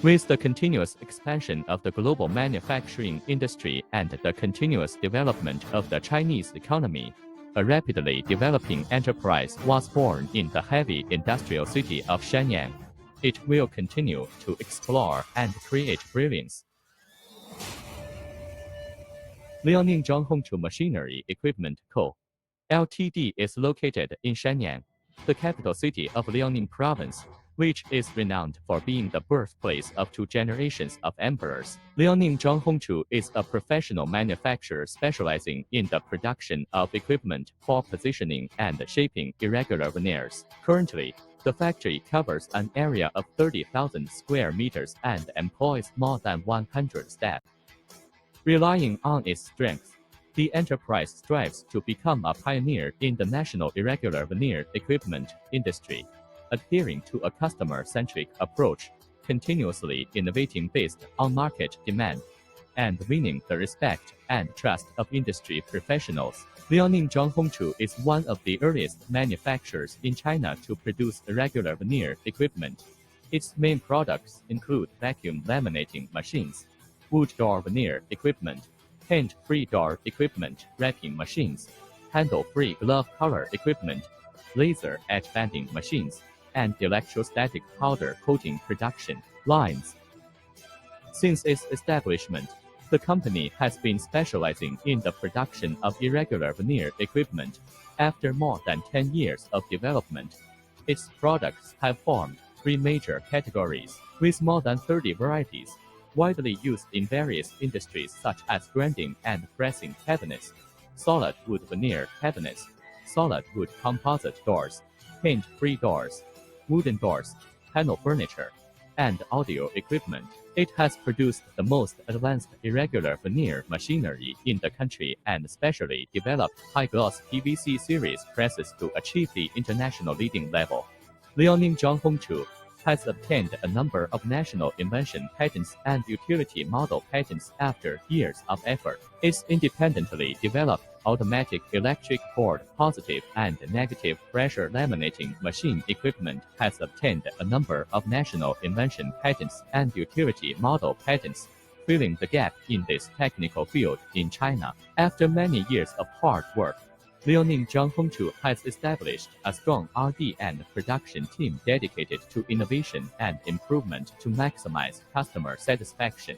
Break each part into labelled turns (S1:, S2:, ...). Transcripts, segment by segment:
S1: With the continuous expansion of the global manufacturing industry and the continuous development of the Chinese economy, a rapidly developing enterprise was born in the heavy industrial city of Shenyang. It will continue to explore and create brilliance. Liaoning ZHT Machinery Equipment Co. Ltd. is located in Shenyang, the capital city of Liaoning Province, which is renowned for being the birthplace of 2 generations of emperors. Liaoning ZHT is a professional manufacturer specializing in the production of equipment for positioning and shaping irregular veneers. Currently, the factory covers an area of 30,000 square meters and employs more than 100 staff. Relying on its strengths, the enterprise strives to become a pioneer in the national irregular veneer equipment industry, adhering to a customer-centric approach, continuously innovating based on market demand, and winning the respect and trust of industry professionals. Liaoning ZHT is one of the earliest manufacturers in China to produce irregular veneer equipment. Its main products include vacuum laminating machines, wood door veneer equipment, paint-free door equipment, wrapping machines, handle-free glove color equipment, laser edge banding machines, and electrostatic powder coating production lines. Since its establishment, the company has been specializing in the production of irregular veneer equipment. After more than 10 years of development, its products have formed 3 major categories, with more than 30 varieties, widely used in various industries such as grinding and pressing cabinets, solid wood veneer cabinets, solid wood composite doors, paint-free doors, wooden doors, panel furniture, and audio equipment. It has produced the most advanced irregular veneer machinery in the country and specially developed high-gloss PVC series presses to achieve the international leading level. Liaoning ZHT has obtained a number of national invention patents and utility model patents after years of effort. Its independently developed automatic electric board positive and negative pressure laminating machine equipment has obtained a number of national invention patents and utility model patents, filling the gap in this technical field in China. After many years of hard work, Liaoning ZHT has established a strong R&D and production team dedicated to innovation and improvement to maximize customer satisfaction.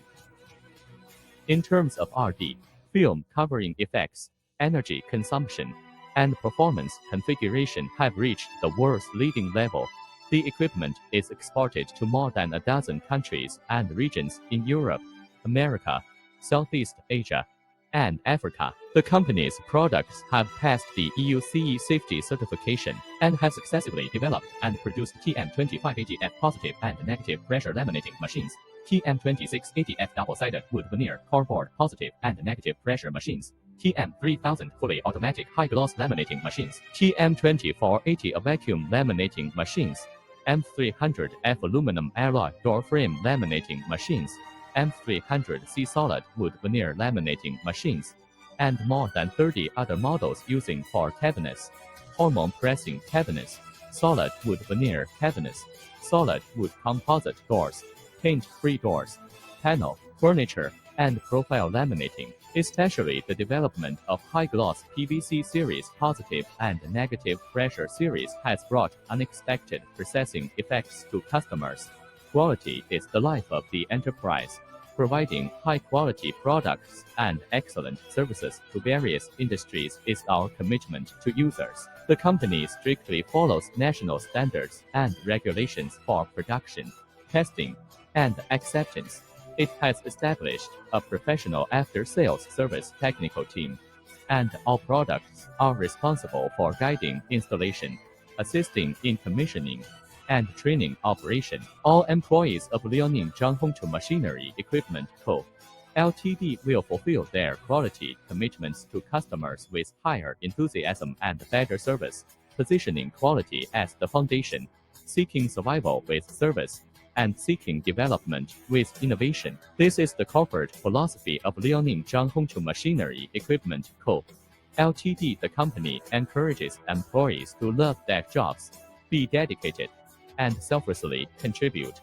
S1: In terms of R&D, film covering effects, energy consumption, and performance configuration have reached the world's leading level. The equipment is exported to more than a dozen countries and regions in Europe, America, Southeast Asia, and Africa. The company's products have passed the EU CE safety certification and has successfully developed and produced TM2580F positive and negative pressure laminating machines, TM2680F double-sided wood veneer cardboard positive and negative pressure machines, TM3000 fully automatic high-gloss laminating machines, TM2480 vacuum laminating machines, M300F aluminum alloy door frame laminating machines, M300C solid wood veneer laminating machines, and more than 30 other models using for cabinets, hormone pressing cabinets, solid wood veneer cabinets, solid wood composite doors, paint-free doors, panel, furniture, and profile laminating. Especially the development of high-gloss PVC series positive and negative pressure series has brought unexpected processing effects to customers. Quality is the life of the enterprise. Providing high-quality products and excellent services to various industries is our commitment to users. The company strictly follows national standards and regulations for production, testing, and acceptance. It has established a professional after-sales service technical team, and all products are responsible for guiding installation, assisting in commissioning, and training operation. All employees of Liaoning ZHT Machinery Equipment Co. Ltd. will fulfill their quality commitments to customers with higher enthusiasm and better service, positioning quality as the foundation, seeking survival with service, and seeking development with innovation. This is the corporate philosophy of Liaoning ZHT Machinery Equipment Co. Ltd. The company encourages employees to love their jobs, be dedicated, and selflessly contribute.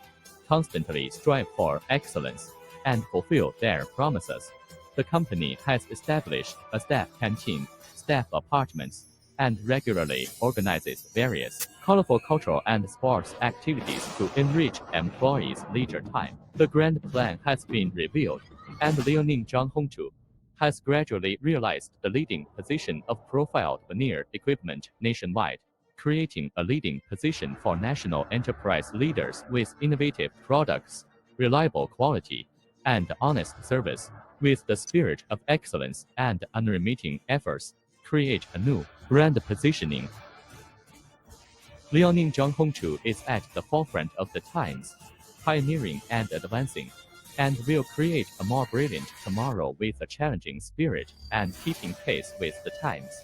S1: constantly strive for excellence and fulfill their promises. The company has established a staff canteen, staff apartments, and regularly organizes various colorful cultural and sports activities to enrich employees' leisure time. The grand plan has been revealed, and Liaoning ZHT has gradually realized the leading position of profiled veneer equipment nationwide, creating a leading position for national enterprise leaders with innovative products, reliable quality, and honest service. With the spirit of excellence and unremitting efforts, create a new brand positioning. Liaoning ZHT is at the forefront of the times, pioneering and advancing, and will create a more brilliant tomorrow with a challenging spirit and keeping pace with the times.